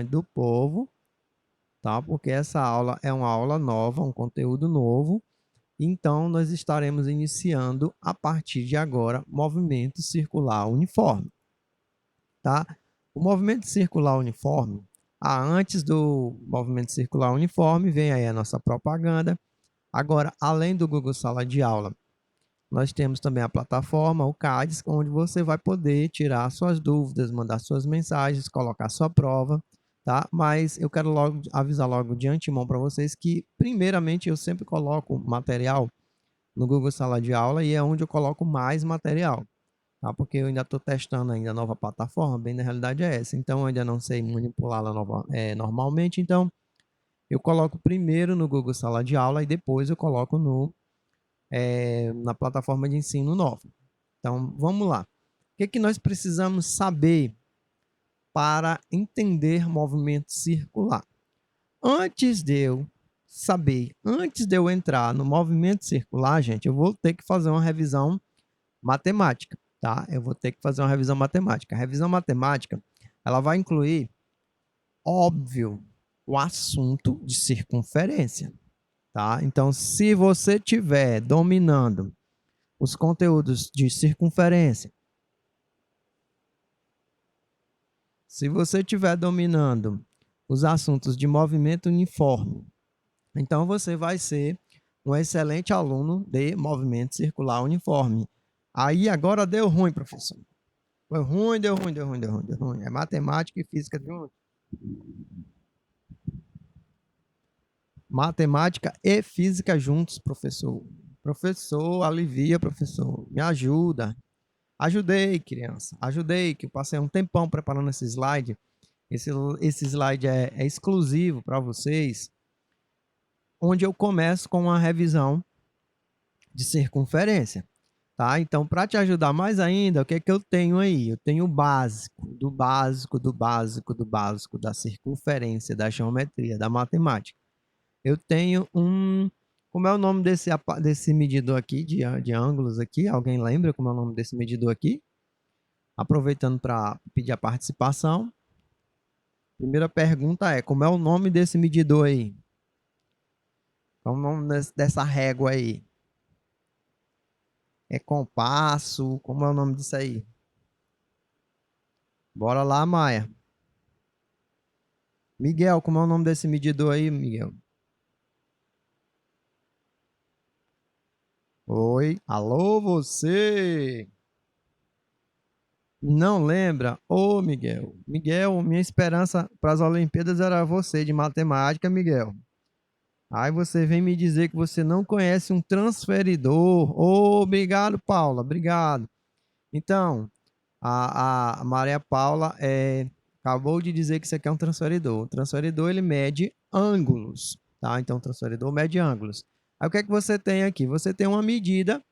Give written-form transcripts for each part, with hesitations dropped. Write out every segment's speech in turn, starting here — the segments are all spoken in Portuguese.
do povo, tá? Porque essa aula é uma aula nova, um conteúdo novo. Então, nós estaremos iniciando, a partir de agora, movimento circular uniforme, tá? O movimento circular uniforme, antes do movimento circular uniforme, vem aí a nossa propaganda. Agora, além do Google Sala de Aula, nós temos também a plataforma, o CADES, onde você vai poder tirar suas dúvidas, mandar suas mensagens, colocar sua prova, tá? Mas eu quero logo avisar logo de antemão para vocês que, primeiramente, eu sempre coloco material no Google Sala de Aula e é onde eu coloco mais material, tá? Porque eu ainda estou testando ainda a nova plataforma, bem na realidade é essa. Então, eu ainda não sei manipulá-la normalmente, então eu coloco primeiro no Google Sala de Aula e depois eu coloco na plataforma de ensino nova. Então, vamos lá. O que nós precisamos saber para entender movimento circular? Antes de eu entrar no movimento circular, gente, eu vou ter que fazer uma revisão matemática, tá? Eu vou ter que fazer uma revisão matemática. A revisão matemática, ela vai incluir, óbvio, o assunto de circunferência, tá? Então, se você tiver dominando os conteúdos de circunferência, se você estiver dominando os assuntos de movimento uniforme, então você vai ser um excelente aluno de movimento circular uniforme. Aí agora deu ruim, professor. Foi ruim, deu ruim, deu ruim, deu ruim, deu ruim. É matemática e física junto. Matemática e física juntos, professor. Professor, alivia, professor. Me ajuda. Ajudei, criança. Ajudei, que eu passei um tempão preparando esse slide. Esse slide é exclusivo para vocês, onde eu começo com uma revisão de circunferência, tá? Então, para te ajudar mais ainda, o que é que eu tenho aí? Eu tenho o básico, do básico, do básico, do básico da circunferência, da geometria, da matemática. Eu tenho como é o nome desse medidor aqui, de ângulos aqui? Alguém lembra como é o nome desse medidor aqui? Aproveitando para pedir a participação. Primeira pergunta é, como é o nome desse medidor aí? Qual é o nome dessa régua aí? É compasso? Como é o nome disso aí? Bora lá, Maia. Miguel, como é o nome desse medidor aí, Miguel? Oi, alô, você? Não lembra? Ô, Miguel. Miguel, minha esperança para as Olimpíadas era você de matemática, Miguel. Aí você vem me dizer que você não conhece um transferidor. Ô, obrigado, Paula, obrigado. Então, a Maria Paula acabou de dizer que isso aqui é um transferidor. O transferidor, ele mede ângulos, tá? Então, o transferidor mede ângulos. Aí, o que é que você tem aqui? Você tem uma medida,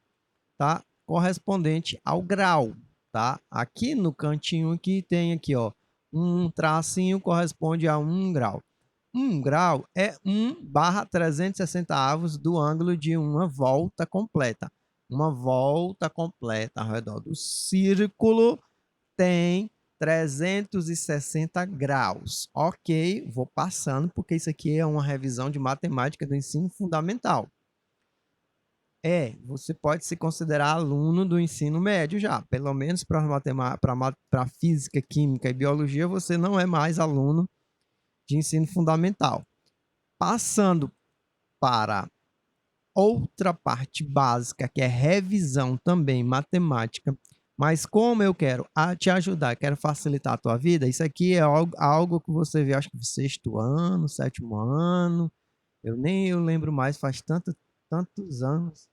tá? Correspondente ao grau, tá? Aqui no cantinho aqui tem aqui, ó, um tracinho corresponde a 1 grau. 1 grau é 1/360 avos do ângulo de uma volta completa. Uma volta completa ao redor do círculo tem 360 graus. Ok, vou passando porque isso aqui é uma revisão de matemática do ensino fundamental. Você pode se considerar aluno do ensino médio já, pelo menos para física, química e biologia, você não é mais aluno de ensino fundamental. Passando para outra parte básica, que é revisão também matemática, mas como eu quero te ajudar, quero facilitar a tua vida, isso aqui é algo que você vê, acho que sexto ano, sétimo ano, eu lembro mais, faz tantos anos.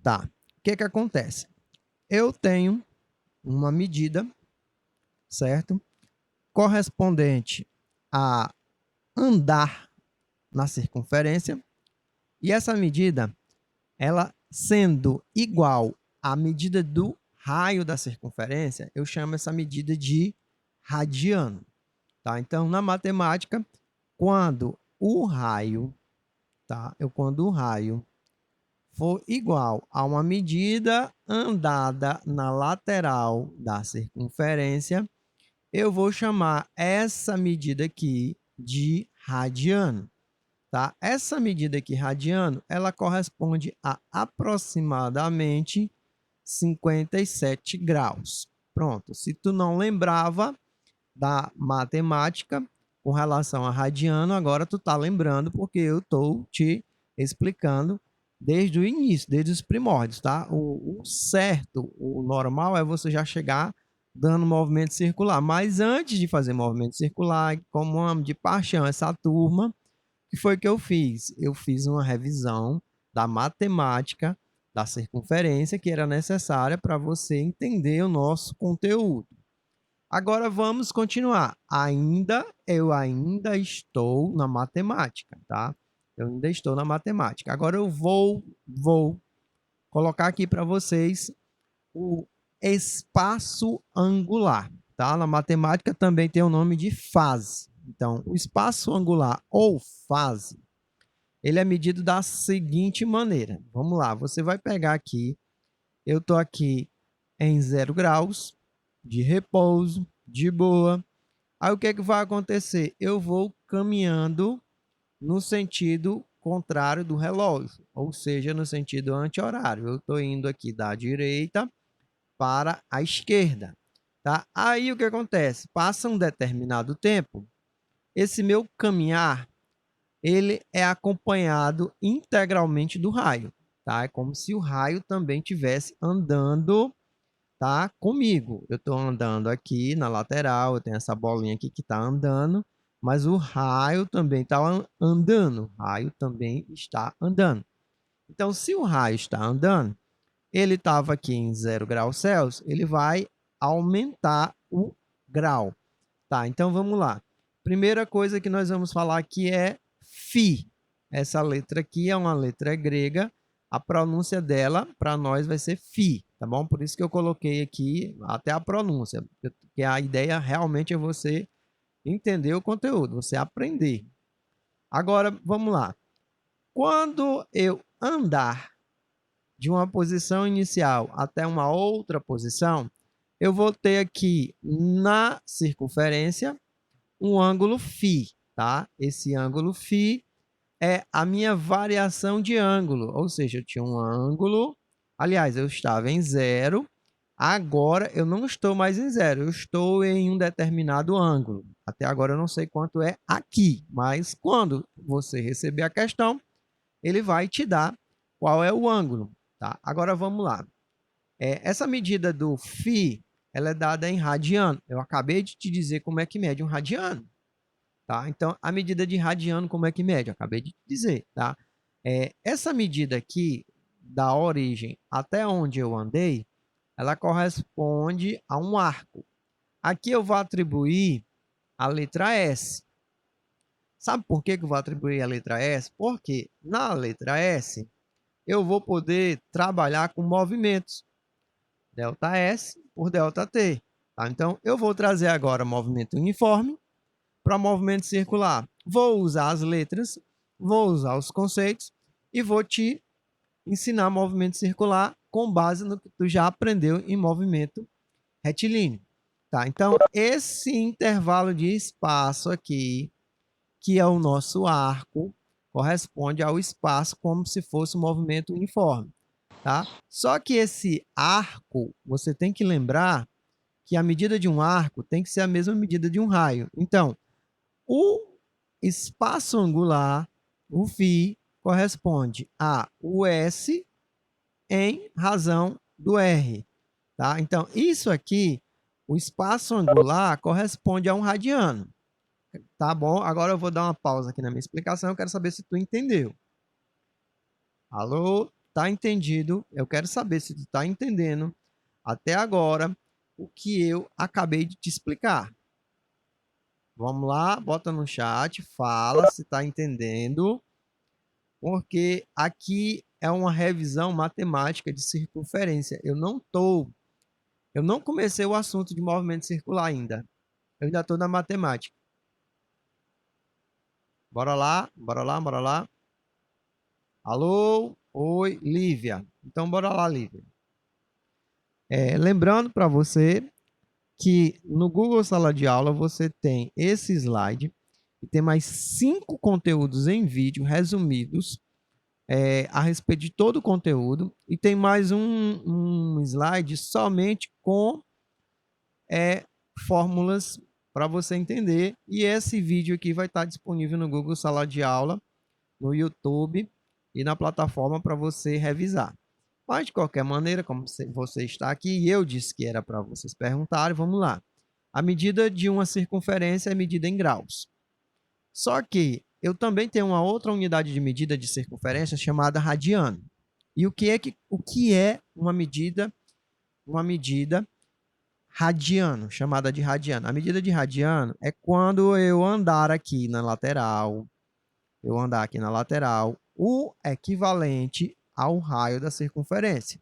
Tá, o que que acontece? Eu tenho uma medida, certo? Correspondente a andar na circunferência, e essa medida, ela sendo igual à medida do raio da circunferência, eu chamo essa medida de radiano, tá? Então, na matemática, quando o raio, tá? Quando o raio for igual a uma medida andada na lateral da circunferência, eu vou chamar essa medida aqui de radiano, tá? Essa medida aqui, radiano, ela corresponde a aproximadamente 57 graus. Pronto, se tu não lembrava da matemática com relação a radiano, agora tu tá lembrando porque eu estou te explicando desde o início, desde os primórdios, tá? O certo, o normal é você já chegar dando movimento circular, mas antes de fazer movimento circular, como amo de paixão essa turma, o que foi que eu fiz? Eu fiz uma revisão da matemática da circunferência que era necessária para você entender o nosso conteúdo. Agora vamos continuar. Eu ainda estou na matemática, tá? Eu ainda estou na matemática. Agora eu vou colocar aqui para vocês o espaço angular, tá? Na matemática também tem o nome de fase. Então, o espaço angular ou fase, ele é medido da seguinte maneira. Vamos lá, você vai pegar aqui, eu estou aqui em 0 graus de repouso, de boa. Aí o que é que vai acontecer? Eu vou caminhando no sentido contrário do relógio, ou seja, no sentido anti-horário. Eu estou indo aqui da direita para a esquerda, tá? Aí o que acontece? Passa um determinado tempo, esse meu caminhar, ele é acompanhado integralmente do raio, tá? É como se o raio também estivesse andando, tá comigo. Eu estou andando aqui na lateral, eu tenho essa bolinha aqui que está andando, mas o raio também está andando. O raio também está andando. Então, se o raio está andando, ele estava aqui em 0 graus Celsius, ele vai aumentar o grau. Tá, então vamos lá. Primeira coisa que nós vamos falar aqui é Φ. Essa letra aqui é uma letra grega. A pronúncia dela, para nós, vai ser Φ, tá bom? Por isso que eu coloquei aqui até a pronúncia, porque a ideia realmente é você entender o conteúdo, você aprender. Agora, vamos lá. Quando eu andar de uma posição inicial até uma outra posição, eu vou ter aqui na circunferência um ângulo φ, tá? Esse ângulo φ é a minha variação de ângulo, ou seja, eu tinha um ângulo, aliás, eu estava em 0, agora eu não estou mais em 0, eu estou em um determinado ângulo. Até agora eu não sei quanto é aqui, mas quando você receber a questão, ele vai te dar qual é o ângulo, tá? Agora vamos lá. Essa medida do φ, ela é dada em radiano. Eu acabei de te dizer como é que mede um radiano. Tá? Então, a medida de radiano, como é que mede? Eu acabei de dizer. Tá? Essa medida aqui, da origem até onde eu andei, ela corresponde a um arco. Aqui eu vou atribuir a letra S. Sabe por que eu vou atribuir a letra S? Porque na letra S eu vou poder trabalhar com movimentos. ΔS por ΔT. Tá? Então, eu vou trazer agora movimento uniforme para movimento circular. Vou usar as letras, vou usar os conceitos e vou te ensinar movimento circular com base no que tu já aprendeu em movimento retilíneo. Tá? Então, esse intervalo de espaço aqui, que é o nosso arco, corresponde ao espaço como se fosse um movimento uniforme. Tá? Só que esse arco, você tem que lembrar que a medida de um arco tem que ser a mesma medida de um raio. Então, o espaço angular, o φ, corresponde a o S em razão do R. Tá? Então, isso aqui, o espaço angular, corresponde a um radiano. Tá bom? Agora eu vou dar uma pausa aqui na minha explicação. Eu quero saber se tu entendeu. Alô? Tá entendido? Eu quero saber se tu tá entendendo até agora o que eu acabei de te explicar. Vamos lá, bota no chat, fala se está entendendo, porque aqui é uma revisão matemática de circunferência. Eu não comecei o assunto de movimento circular ainda. Eu ainda estou na matemática. Bora lá, bora lá, bora lá. Alô? Oi, Lívia. Então, bora lá, Lívia. Lembrando para você que no Google Sala de Aula você tem esse slide e tem mais 5 conteúdos em vídeo resumidos a respeito de todo o conteúdo e tem mais um slide somente com fórmulas para você entender. E esse vídeo aqui vai estar disponível no Google Sala de Aula, no YouTube e na plataforma para você revisar. Mas, de qualquer maneira, como você está aqui e eu disse que era para vocês perguntarem, vamos lá. A medida de uma circunferência é medida em graus. Só que eu também tenho uma outra unidade de medida de circunferência chamada radiano. E o que é uma medida radiano, chamada de radiano? A medida de radiano é quando eu andar aqui na lateral, o equivalente ao raio da circunferência,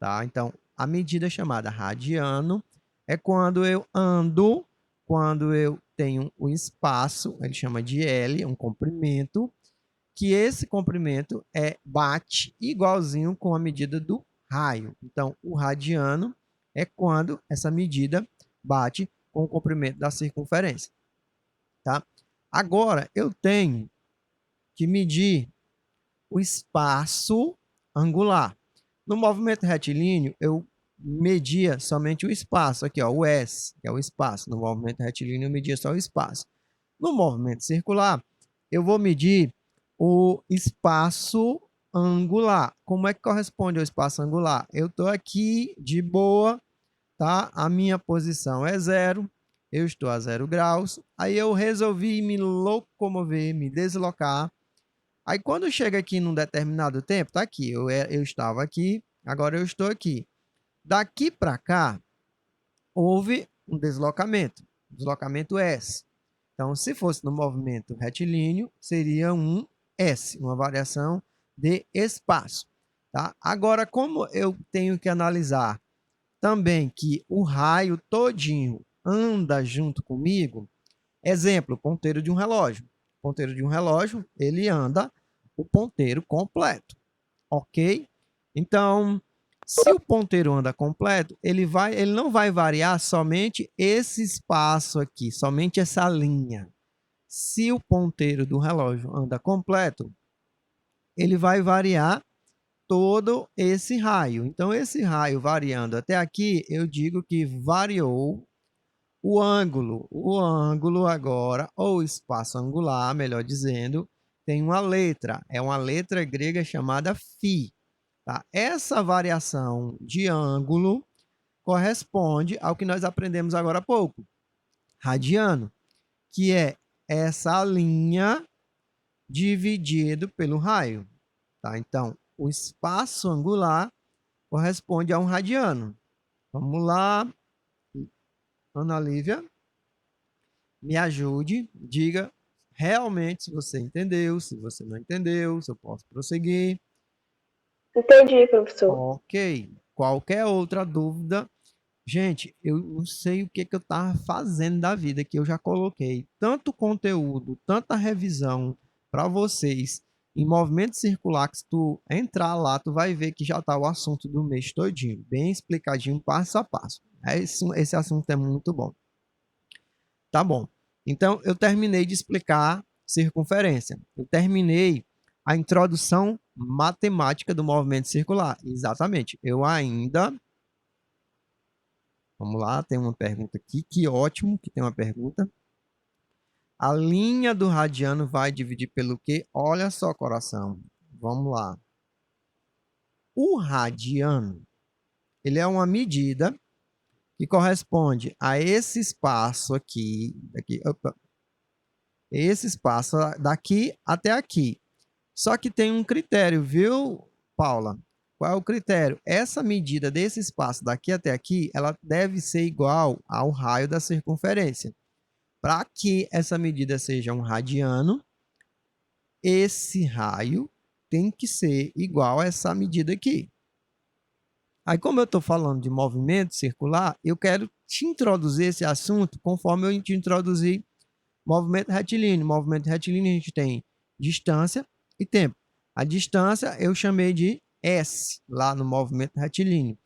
tá? Então, a medida chamada radiano é quando eu tenho o espaço, ele chama de L, um comprimento, que esse comprimento bate igualzinho com a medida do raio. Então, o radiano é quando essa medida bate com o comprimento da circunferência, tá? Agora, eu tenho que medir o espaço angular. No movimento retilíneo, eu media somente o espaço, aqui, ó, o S, que é o espaço. No movimento retilíneo, eu media só o espaço. No movimento circular, eu vou medir o espaço angular. Como é que corresponde ao espaço angular? Eu estou aqui de boa, tá? A minha posição é 0, eu estou a 0 graus. Aí eu resolvi me locomover, me deslocar. Aí quando chega aqui num determinado tempo, tá aqui, eu estava aqui, agora eu estou aqui. Daqui para cá, houve um deslocamento S. Então, se fosse no movimento retilíneo, seria um S, uma variação de espaço. Tá? Agora, como eu tenho que analisar também que o raio todinho anda junto comigo, exemplo, ponteiro de um relógio. O ponteiro de um relógio, ele anda o ponteiro completo, ok? Então, se o ponteiro anda completo, ele não vai variar somente esse espaço aqui, somente essa linha. Se o ponteiro do relógio anda completo, ele vai variar todo esse raio. Então, esse raio variando até aqui, eu digo que variou o ângulo. O ângulo agora, ou espaço angular, melhor dizendo, tem uma letra. É uma letra grega chamada φ. Tá? Essa variação de ângulo corresponde ao que nós aprendemos agora há pouco, radiano, que é essa linha dividido pelo raio. Tá? Então, o espaço angular corresponde a um radiano. Vamos lá, Ana Lívia, me ajude, diga realmente se você entendeu, se você não entendeu, se eu posso prosseguir. Entendi, professor. Ok. Qualquer outra dúvida? Gente, eu não sei o que eu estava fazendo da vida, que eu já coloquei tanto conteúdo, tanta revisão para vocês em movimento circular, que se tu entrar lá, tu vai ver que já está o assunto do mês todinho, bem explicadinho, passo a passo. Esse assunto é muito bom. Tá bom. Então, eu terminei de explicar circunferência. Eu terminei a introdução matemática do movimento circular. Exatamente. Eu ainda... Vamos lá, tem uma pergunta aqui. Que ótimo que tem uma pergunta. A linha do radiano vai dividir pelo quê? Olha só, coração. Vamos lá. O radiano, ele é uma medida que corresponde a esse espaço aqui, esse espaço daqui até aqui. Só que tem um critério, viu, Paula? Qual é o critério? Essa medida desse espaço daqui até aqui, ela deve ser igual ao raio da circunferência. Para que essa medida seja um radiano, esse raio tem que ser igual a essa medida aqui. Aí, como eu estou falando de movimento circular, eu quero te introduzir esse assunto conforme eu te introduzi movimento retilíneo. Movimento retilíneo a gente tem distância e tempo. A distância eu chamei de S, lá no movimento retilíneo.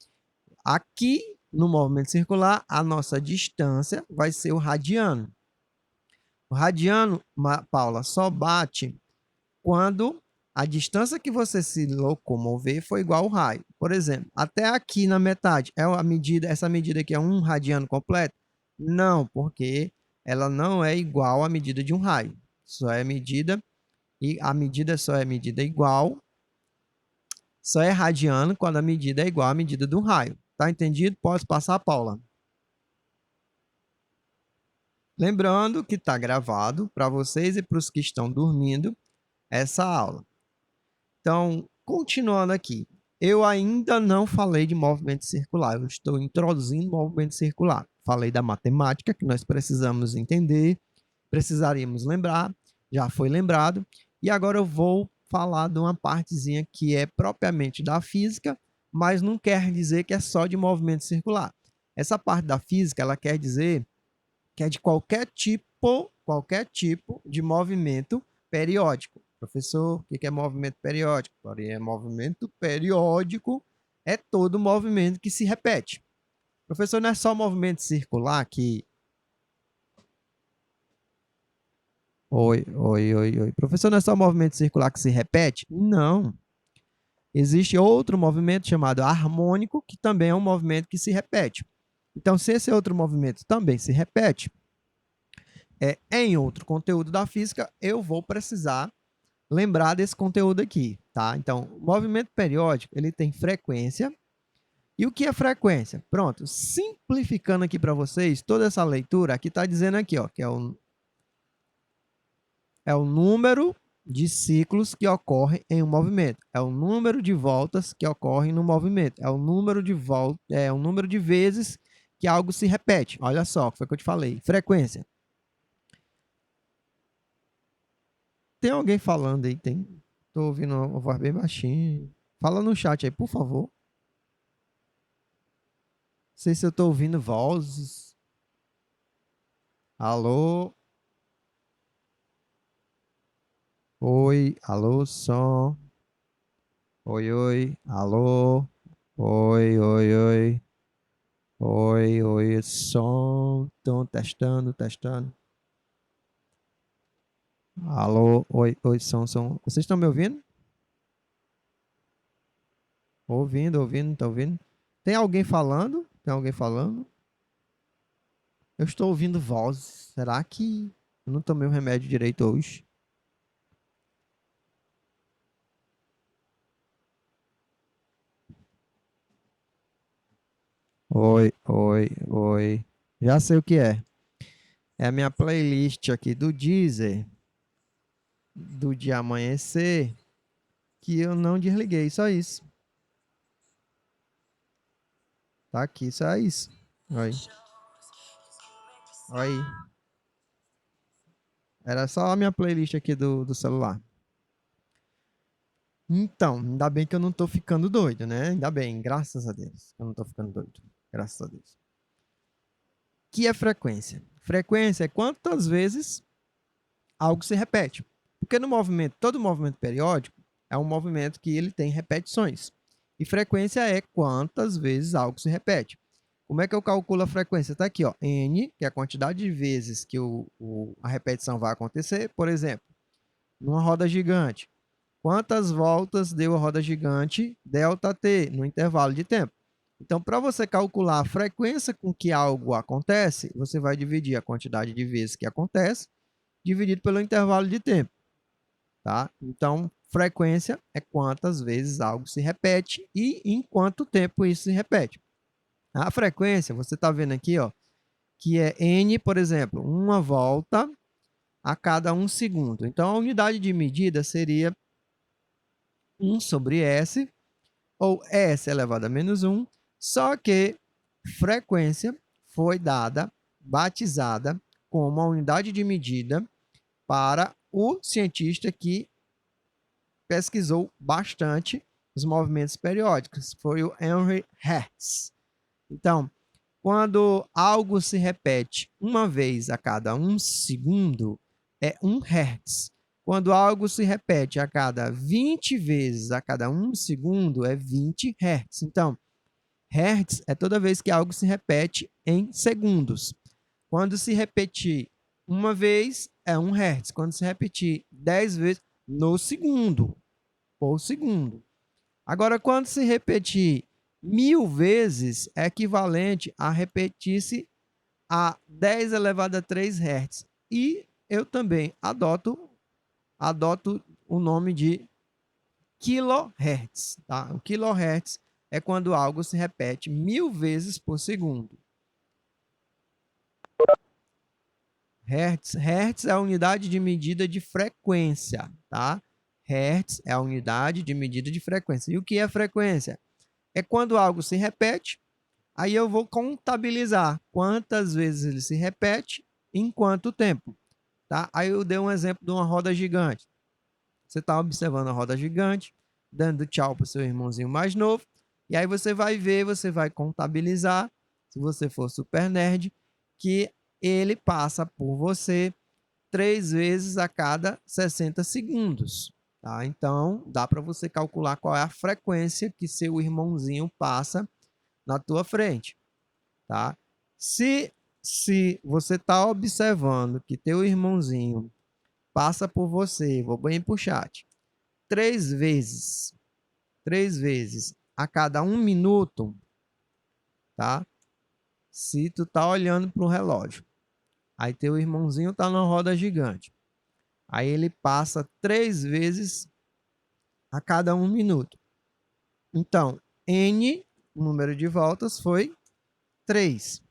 Aqui, no movimento circular, a nossa distância vai ser o radiano. O radiano, Paula, só bate quando a distância que você se locomover for igual ao raio. Por exemplo, até aqui na metade, essa medida aqui é um radiano completo? Não, porque ela não é igual à medida de um raio. Só é medida, e a medida só é medida igual, só é radiano quando a medida é igual à medida do raio. Tá entendido? Pode passar, Paula. Lembrando que está gravado para vocês e para os que estão dormindo essa aula. Então, continuando aqui, eu ainda não falei de movimento circular, eu estou introduzindo movimento circular. Falei da matemática, que nós precisamos entender, precisaríamos lembrar, já foi lembrado, e agora eu vou falar de uma partezinha que é propriamente da física, mas não quer dizer que é só de movimento circular. Essa parte da física, ela quer dizer que é de qualquer tipo de movimento periódico. Professor, o que é movimento periódico? Movimento periódico é todo movimento que se repete. Professor, não é só movimento circular que... Oi. Professor, não é só movimento circular que se repete? Não. Existe outro movimento chamado harmônico, que também é um movimento que se repete. Então, se esse outro movimento também se repete, em outro conteúdo da física, eu vou precisar lembrar desse conteúdo aqui, tá? Então, o movimento periódico, ele tem frequência. E o que é frequência? Pronto, simplificando aqui para vocês, toda essa leitura, aqui está dizendo aqui, ó, que é o número de ciclos que ocorre em um movimento, é o número de voltas que ocorrem no movimento, é o número de vezes que algo se repete. Olha só, foi o que eu te falei, frequência. Tem alguém falando aí? Tô ouvindo uma voz bem baixinha. Fala no chat aí, por favor. Não sei se eu tô ouvindo vozes. Alô? Oi, alô, som. Oi, alô. Oi. Oi, som. Tô testando. Alô, oi, som. Vocês estão me ouvindo? Ouvindo, tá ouvindo? Tem alguém falando? Eu estou ouvindo vozes. Será que eu não tomei o remédio direito hoje? Oi. Já sei o que é. É a minha playlist aqui do Deezer, do dia amanhecer, que eu não desliguei, só isso. Tá aqui, só isso. Oi. Era só a minha playlist aqui do celular. Então, ainda bem que eu não tô ficando doido, né? Ainda bem, graças a Deus. Eu não tô ficando doido. Graças a Deus. Que é frequência? Frequência é quantas vezes algo se repete. Porque no movimento, todo movimento periódico é um movimento que ele tem repetições. E frequência é quantas vezes algo se repete. Como é que eu calculo a frequência? Está aqui, ó, N, que é a quantidade de vezes que a repetição vai acontecer. Por exemplo, numa roda gigante, quantas voltas deu a roda gigante? ΔT, no intervalo de tempo. Então, para você calcular a frequência com que algo acontece, você vai dividir a quantidade de vezes que acontece, dividido pelo intervalo de tempo. Tá? Então, frequência é quantas vezes algo se repete e em quanto tempo isso se repete. A frequência, você está vendo aqui, ó, que é N, por exemplo, uma volta a cada 1 segundo. Então, a unidade de medida seria 1 sobre S, ou S elevado a menos 1, só que frequência foi batizada como uma unidade de medida para o cientista que pesquisou bastante os movimentos periódicos. Foi o Henry Hertz. Então, quando algo se repete uma vez a cada 1 segundo, é 1 Hertz. Quando algo se repete a cada 20 vezes a cada 1 segundo, é 20 Hz. Então, Hertz é toda vez que algo se repete em segundos. Quando se repetir uma vez, é 1 Hz. Quando se repetir 10 vezes, no segundo, por segundo. Agora, quando se repetir 1000 vezes, é equivalente a repetir-se a 10 elevado a 3 Hz. E eu também adoto o nome de kHz. Tá? O kHz é quando algo se repete 1000 vezes por segundo. Hertz é a unidade de medida de frequência. Tá? Hertz é a unidade de medida de frequência. E o que é frequência? É quando algo se repete, aí eu vou contabilizar quantas vezes ele se repete, em quanto tempo. Tá? Aí eu dei um exemplo de uma roda gigante. Você está observando a roda gigante, dando tchau para o seu irmãozinho mais novo, e aí você vai ver, você vai contabilizar, se você for super nerd, que ele passa por você 3 vezes a cada 60 segundos. Tá? Então, dá para você calcular qual é a frequência que seu irmãozinho passa na tua frente. Tá? Se você está observando que teu irmãozinho passa por você, vou bem para o chat, 3 vezes a cada 1 minuto, tá? Se tu tá olhando para o relógio, aí teu irmãozinho tá na roda gigante, aí ele passa 3 vezes a cada 1 minuto. Então, N, o número de voltas, foi 3.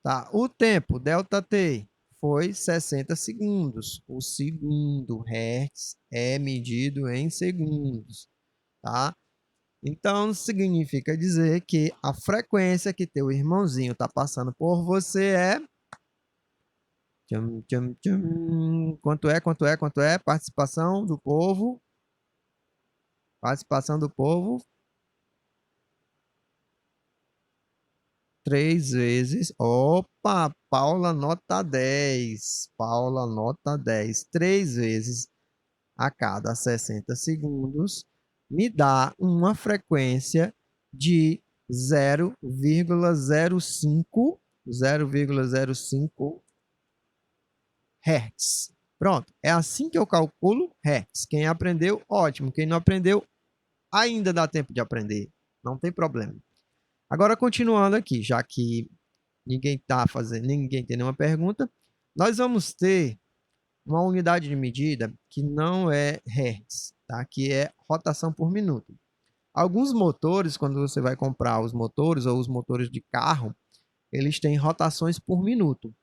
Tá? O tempo, ΔT, foi 60 segundos. O segundo, Hertz, é medido em segundos. Tá? Então, significa dizer que a frequência que teu irmãozinho está passando por você é... Tchum, tchum, tchum. Quanto é? Quanto é? Quanto é? Participação do povo. Participação do povo. 3 vezes. Opa! Paula nota 10. Paula nota 10. 3 vezes a cada 60 segundos me dá uma frequência de 0,05 Hz. Pronto, é assim que eu calculo Hz. Quem aprendeu, ótimo. Quem não aprendeu, ainda dá tempo de aprender. Não tem problema. Agora, continuando aqui, já que ninguém tem nenhuma pergunta, nós vamos ter uma unidade de medida que não é Hertz, tá? Que é rotação por minuto. Alguns motores, quando você vai comprar os motores ou os motores de carro, eles têm rotações por minuto.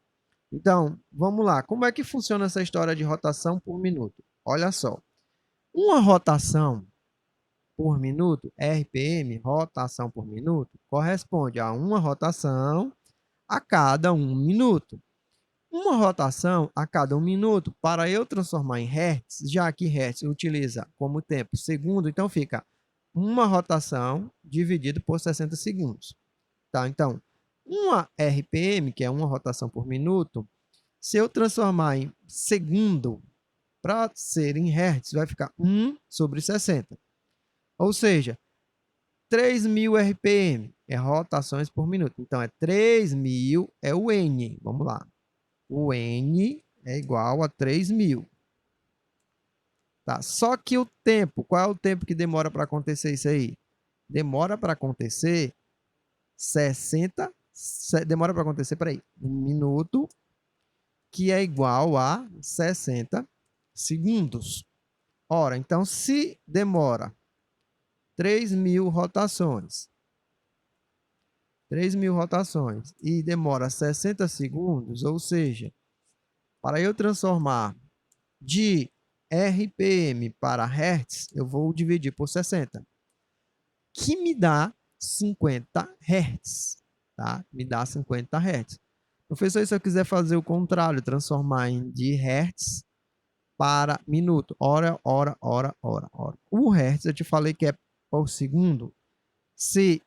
Então, vamos lá. Como é que funciona essa história de rotação por minuto? Olha só. Uma rotação por minuto, RPM, rotação por minuto, corresponde a uma rotação a cada 1 minuto. Uma rotação a cada 1 minuto, para eu transformar em Hertz, já que Hertz utiliza como tempo segundo, então fica uma rotação dividido por 60 segundos. Tá? Então, uma RPM, que é uma rotação por minuto, se eu transformar em segundo para ser em Hertz, vai ficar 1 sobre 60. Ou seja, 3.000 RPM é rotações por minuto. Então, é 3.000 é o N. Vamos lá. O N é igual a 3.000. Tá? Só que o tempo, qual é o tempo que demora para acontecer isso aí? Demora para acontecer 60, demora para acontecer, peraí, 1 minuto, que é igual a 60 segundos. Ora, então, se demora 3.000 rotações, 3.000 rotações e demora 60 segundos, ou seja, para eu transformar de RPM para Hertz, eu vou dividir por 60, que me dá 50 Hz, tá? Me dá 50 Hz. Professor, se eu quiser fazer o contrário, transformar de Hertz para minuto, hora, hora, hora, hora, hora. O Hertz, eu te falei que é por segundo. Se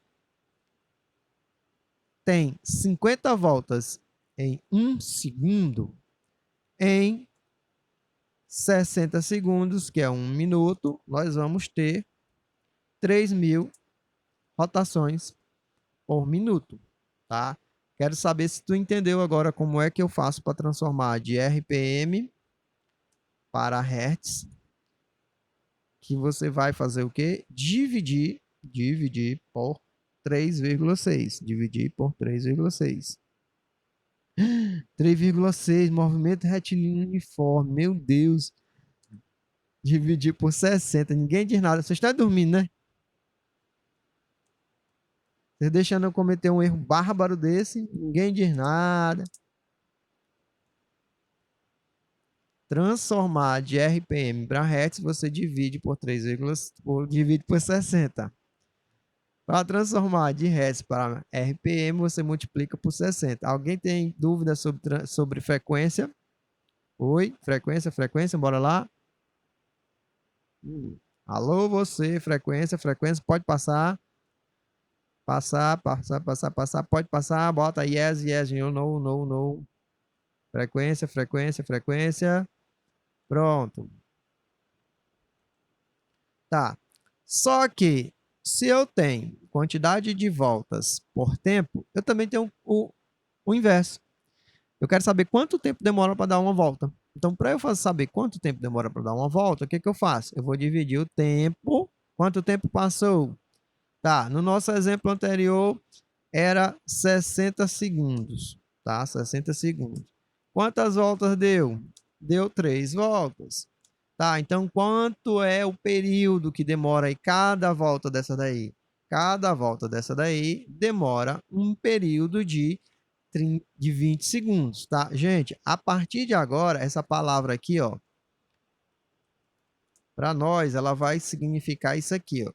tem 50 voltas em 1 segundo, em 60 segundos, que é 1 minuto, nós vamos ter 3.000 rotações por minuto, tá? Quero saber se tu entendeu agora como é que eu faço para transformar de RPM para Hertz, que você vai fazer o quê? Dividir por 3,6. Dividir por 3,6. 3,6, movimento retilíneo uniforme. Meu Deus. Dividir por 60. Ninguém diz nada. Você está dormindo, né? Você deixando eu cometer um erro bárbaro desse, ninguém diz nada. Transformar de RPM para Hertz, você divide por 3, divide por 60. Para transformar de Hertz para RPM, você multiplica por 60. Alguém tem dúvida sobre frequência? Oi, frequência, bora lá. Alô, você, frequência, pode passar. Passar, pode passar, bota yes, no. Frequência. Pronto. Tá. Só que, se eu tenho quantidade de voltas por tempo, eu também tenho o inverso. Eu quero saber quanto tempo demora para dar uma volta. Então, para eu saber quanto tempo demora para dar uma volta, o que eu faço? Eu vou dividir o tempo. Quanto tempo passou? Tá, no nosso exemplo anterior era 60 segundos, tá? 60 segundos. Quantas voltas deu? Deu 3 voltas. Tá, então quanto é o período que demora aí cada volta dessa daí? Cada volta dessa daí demora um período de 20 segundos, tá? Gente, a partir de agora, essa palavra aqui, ó, para nós, ela vai significar isso aqui, ó.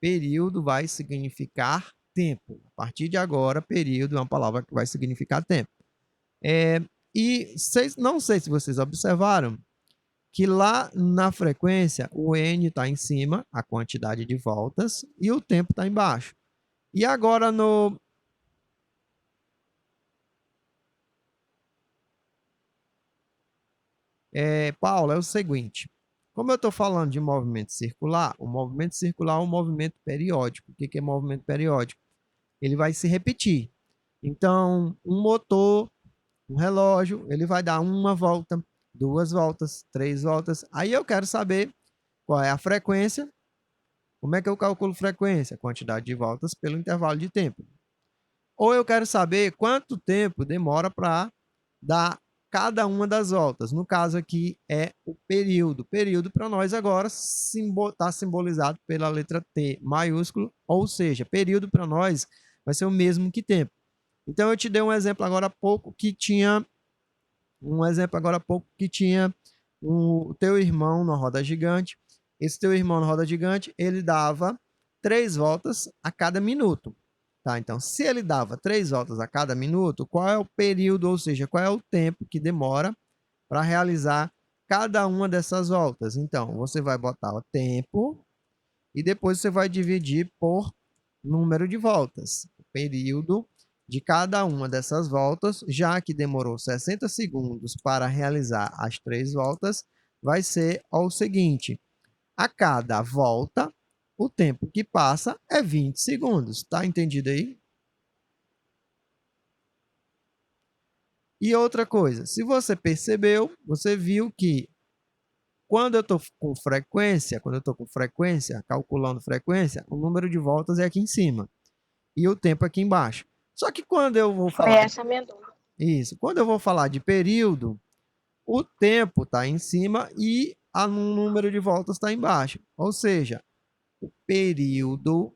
Período vai significar tempo. A partir de agora, período é uma palavra que vai significar tempo. E não sei se vocês observaram que lá na frequência o N está em cima, a quantidade de voltas, e o tempo está embaixo. E agora no... Paulo, é o seguinte. Como eu estou falando de movimento circular, o movimento circular é um movimento periódico. O que é movimento periódico? Ele vai se repetir. Então, um motor, um relógio, ele vai dar uma volta, 2 voltas, 3 voltas. Aí eu quero saber qual é a frequência. Como é que eu calculo frequência? Quantidade de voltas pelo intervalo de tempo. Ou eu quero saber quanto tempo demora para dar cada uma das voltas. No caso aqui é o período. Período para nós agora está simbolizado pela letra T maiúsculo, ou seja, período para nós vai ser o mesmo que tempo. Então eu te dei um exemplo agora há pouco que tinha o teu irmão na roda gigante. Esse teu irmão na roda gigante, ele dava 3 voltas a cada minuto. Tá, então, se ele dava 3 voltas a cada minuto, qual é o período, ou seja, qual é o tempo que demora para realizar cada uma dessas voltas? Então, você vai botar o tempo e depois você vai dividir por número de voltas. O período de cada uma dessas voltas, já que demorou 60 segundos para realizar as 3 voltas, vai ser o seguinte: a cada volta, o tempo que passa é 20 segundos. Tá entendido aí? E outra coisa, se você percebeu, você viu que quando eu estou com frequência, calculando frequência, o número de voltas é aqui em cima e o tempo aqui embaixo. Só que quando eu vou falar... essa a minha dúvida. Isso. Quando eu vou falar de período, o tempo está em cima e o número de voltas está embaixo. Ou seja, o período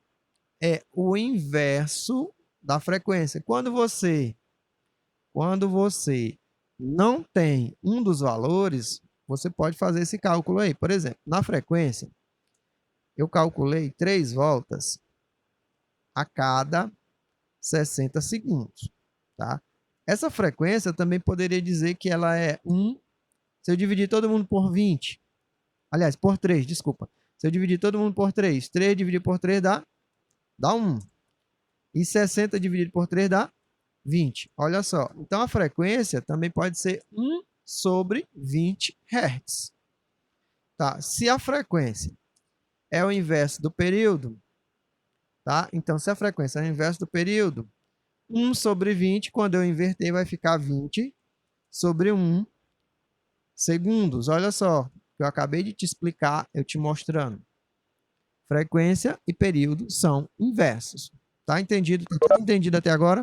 é o inverso da frequência. Quando você não tem um dos valores, você pode fazer esse cálculo aí. Por exemplo, na frequência, eu calculei 3 voltas a cada 60 segundos. Tá? Essa frequência também poderia dizer que ela é 1. Se eu dividir todo mundo por 20, aliás, por 3, desculpa. Se eu dividir todo mundo por 3, 3 dividido por 3 dá 1. E 60 dividido por 3 dá 20. Olha só. Então, a frequência também pode ser 1 sobre 20 Hz. Tá? Se a frequência é o inverso do período, tá? Então, se a frequência é o inverso do período, 1 sobre 20, quando eu inverter, vai ficar 20 sobre 1 segundos. Olha só, eu acabei de te explicar, eu te mostrando. Frequência e período são inversos. Tá entendido? Tá tudo entendido até agora?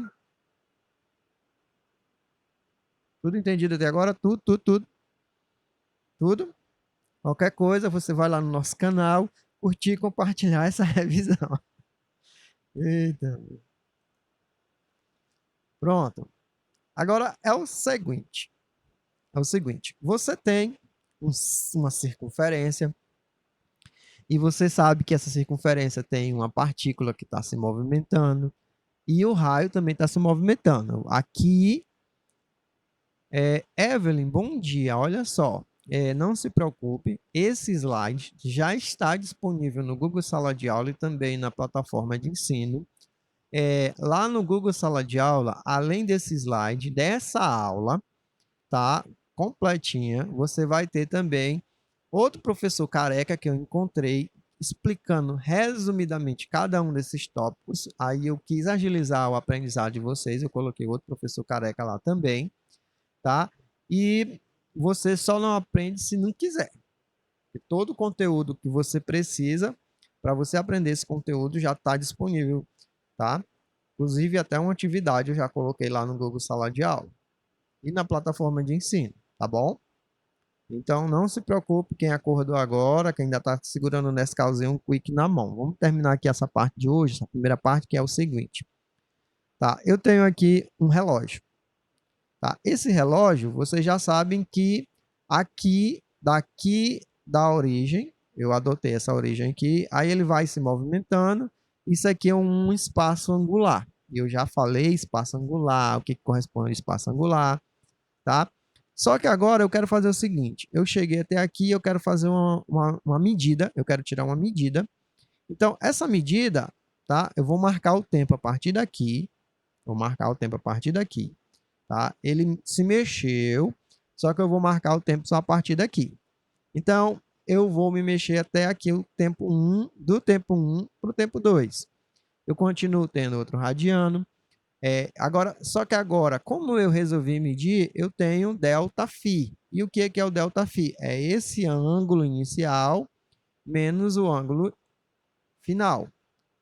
Tudo entendido até agora? Tudo? Qualquer coisa, você vai lá no nosso canal, curtir e compartilhar essa revisão. Eita. Pronto. Agora é o seguinte. Você tem uma circunferência e você sabe que essa circunferência tem uma partícula que está se movimentando e o raio também está se movimentando. Aqui, Evelyn, bom dia. Olha só, não se preocupe, esse slide já está disponível no Google Sala de Aula e também na plataforma de ensino. Lá no Google Sala de Aula, além desse slide, dessa aula, tá? Completinha, você vai ter também outro professor careca que eu encontrei explicando resumidamente cada um desses tópicos. Aí eu quis agilizar o aprendizado de vocês, eu coloquei outro professor careca lá também, tá? E você só não aprende se não quiser. Porque todo o conteúdo que você precisa para você aprender esse conteúdo já está disponível, tá? Inclusive até uma atividade eu já coloquei lá no Google Sala de Aula e na plataforma de ensino, tá bom? Então não se preocupe quem acordou agora, quem ainda está segurando o Nescauzinho um Quick na mão. Vamos terminar aqui essa parte de hoje, essa primeira parte, que é o seguinte. Tá? Eu tenho aqui um relógio. Tá? Esse relógio, vocês já sabem que daqui da origem, eu adotei essa origem aqui, aí ele vai se movimentando. Isso aqui é um espaço angular. Eu já falei espaço angular, o que corresponde ao espaço angular, tá? Só que agora eu quero fazer o seguinte, eu cheguei até aqui, eu quero fazer uma medida, eu quero tirar uma medida. Então, essa medida, tá? Eu vou marcar o tempo a partir daqui, tá? Ele se mexeu, só que eu vou marcar o tempo só a partir daqui. Então, eu vou me mexer até aqui o tempo 1, do tempo 1 para o tempo 2. Eu continuo tendo outro radiano. Só que agora, como eu resolvi medir, eu tenho ΔΦ. E o que é o ΔΦ? É esse ângulo inicial menos o ângulo final.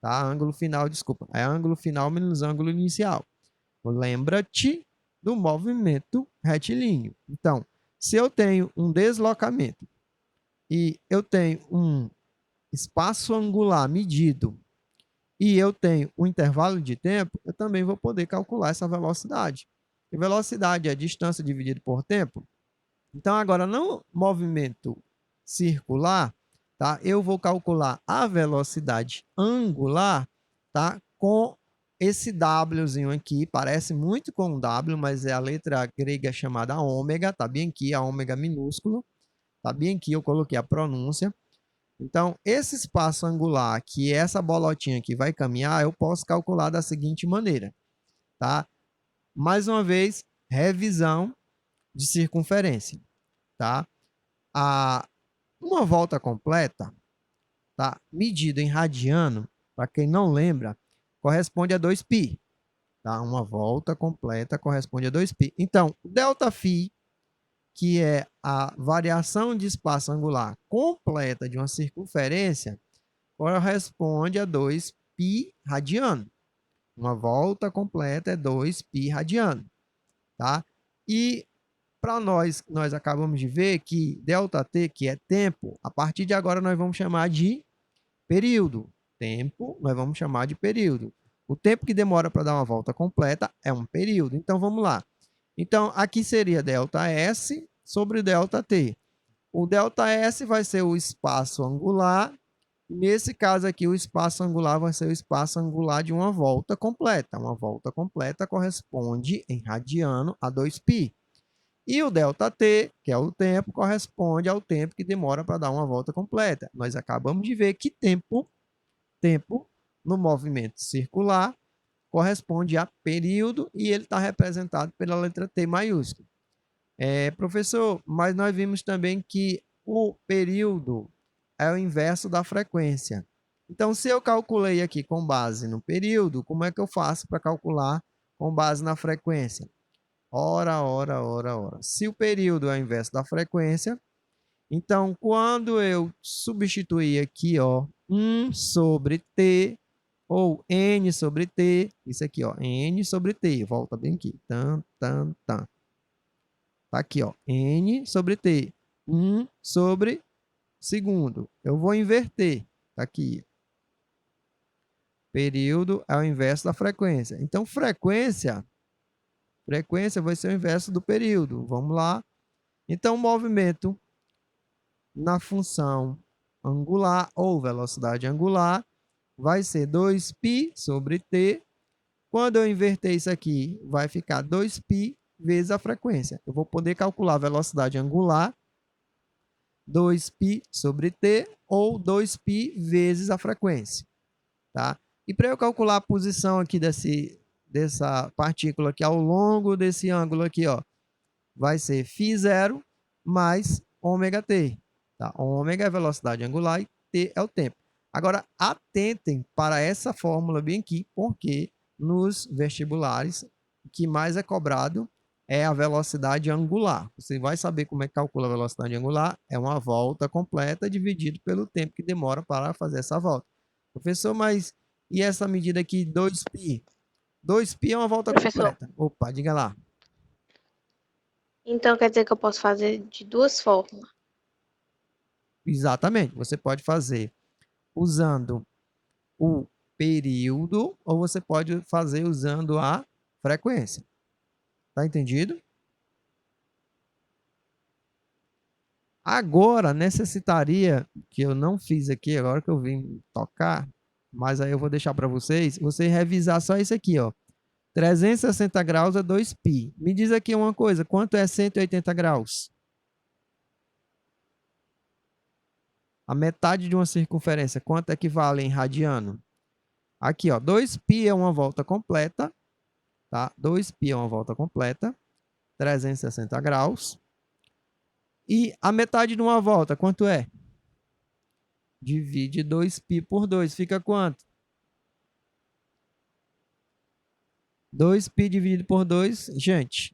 Tá? Ângulo final, desculpa. É ângulo final menos ângulo inicial. Lembra-te do movimento retilíneo. Então, se eu tenho um deslocamento e eu tenho um espaço angular medido e eu tenho um intervalo de tempo, eu também vou poder calcular essa velocidade. E velocidade é distância dividida por tempo. Então, agora, no movimento circular, tá? Eu vou calcular a velocidade angular, tá? Com esse Wzinho aqui, parece muito com um W, mas é a letra grega chamada ômega, tá bem aqui, a ômega minúsculo, tá bem aqui, eu coloquei a pronúncia. Então, esse espaço angular, que é essa bolotinha que vai caminhar, eu posso calcular da seguinte maneira, tá? Mais uma vez, revisão de circunferência, tá? Uma volta completa, tá? Medida em radiano, para quem não lembra, corresponde a 2π, tá? Uma volta completa corresponde a 2π. Então, ΔΦ, que é a variação de espaço angular completa de uma circunferência, corresponde a 2π radiano. Uma volta completa é 2π radiano, tá? E para nós acabamos de ver que ΔT, que é tempo, a partir de agora nós vamos chamar de período. Tempo, nós vamos chamar de período. O tempo que demora para dar uma volta completa é um período. Então, vamos lá. Então, aqui seria ΔS sobre ΔT. O ΔS vai ser o espaço angular. Nesse caso aqui, o espaço angular vai ser o espaço angular de uma volta completa. Uma volta completa corresponde, em radiano, a 2π. E o ΔT, que é o tempo, corresponde ao tempo que demora para dar uma volta completa. Nós acabamos de ver que tempo no movimento circular corresponde a período e ele está representado pela letra T maiúscula. Professor, mas nós vimos também que o período é o inverso da frequência. Então, se eu calculei aqui com base no período, como é que eu faço para calcular com base na frequência? Ora, ora, ora, ora. Se o período é o inverso da frequência, então quando eu substituir aqui, ó, 1 sobre t, ou n sobre t, isso aqui, ó, n sobre t, volta bem aqui, tan, tan, tan. Tá aqui, ó, n sobre t, 1 sobre segundo. Eu vou inverter, tá aqui. Período é o inverso da frequência. Então, frequência vai ser o inverso do período. Vamos lá. Então, o movimento na função angular ou velocidade angular vai ser 2π sobre t. Quando eu inverter isso aqui, vai ficar 2π vezes a frequência. Eu vou poder calcular a velocidade angular 2π sobre t ou 2π vezes a frequência, tá? E para eu calcular a posição aqui dessa partícula aqui ao longo desse ângulo aqui, ó, vai ser φ0 mais ômega-t. Tá? Ômega é a velocidade angular e t é o tempo. Agora, atentem para essa fórmula bem aqui, porque nos vestibulares, o que mais é cobrado é a velocidade angular. Você vai saber como é que calcula a velocidade angular. É uma volta completa dividido pelo tempo que demora para fazer essa volta. Professor, mas e essa medida aqui, 2π? 2π é uma volta Professor, completa. Opa, diga lá. então quer dizer que eu posso fazer de duas formas. Exatamente. Você pode fazer usando o período ou você pode fazer usando a frequência. Tá entendido? Agora, necessitaria, que eu não fiz aqui, agora que eu vim tocar, mas aí eu vou deixar para vocês revisar só isso aqui, ó. 360 graus é 2π. Me diz aqui uma coisa, quanto é 180 graus? A metade de uma circunferência, quanto equivale em radiano? Aqui, ó, 2π é uma volta completa, tá? 2π é uma volta completa, 360 graus. E a metade de uma volta, quanto é? Divide 2π por 2, fica quanto? 2π dividido por 2, gente.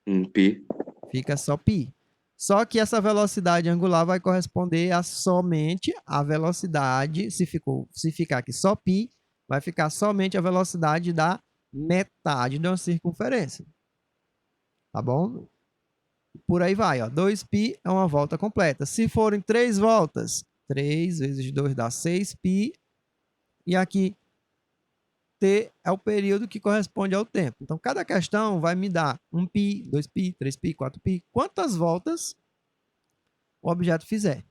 1π. Fica só π. Só que essa velocidade angular vai corresponder a somente a velocidade, se ficar aqui só π, vai ficar somente a velocidade da metade de uma circunferência. Tá bom? Por aí vai, ó. 2π é uma volta completa. Se forem 3 voltas, 3 vezes 2 dá 6π. E aqui, t é o período que corresponde ao tempo. Então, cada questão vai me dar 1π, 2π, 3π, 4π. Quantas voltas o objeto fizer.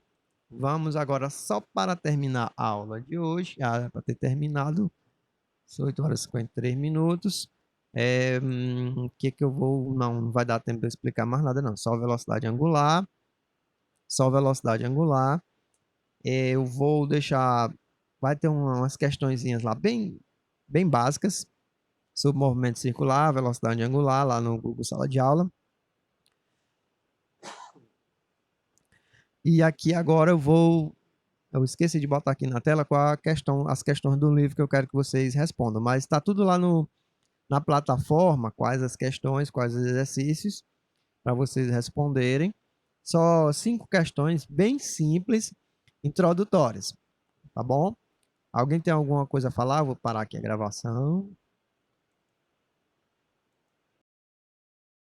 Vamos agora, só para terminar a aula de hoje, para ter terminado, são 8 horas e 53 minutos. O que eu vou... Não vai dar tempo de eu explicar mais nada, não. Só velocidade angular. Só velocidade angular. Eu vou deixar... Vai ter umas questõezinhas lá bem básicas sobre movimento circular, velocidade angular, lá no Google Sala de Aula. E aqui agora eu esqueci de botar aqui na tela as questões do livro que eu quero que vocês respondam, mas está tudo lá na plataforma, quais as questões, quais os exercícios, para vocês responderem. Só 5 questões bem simples, introdutórias, tá bom? Alguém tem alguma coisa a falar? Vou parar aqui a gravação.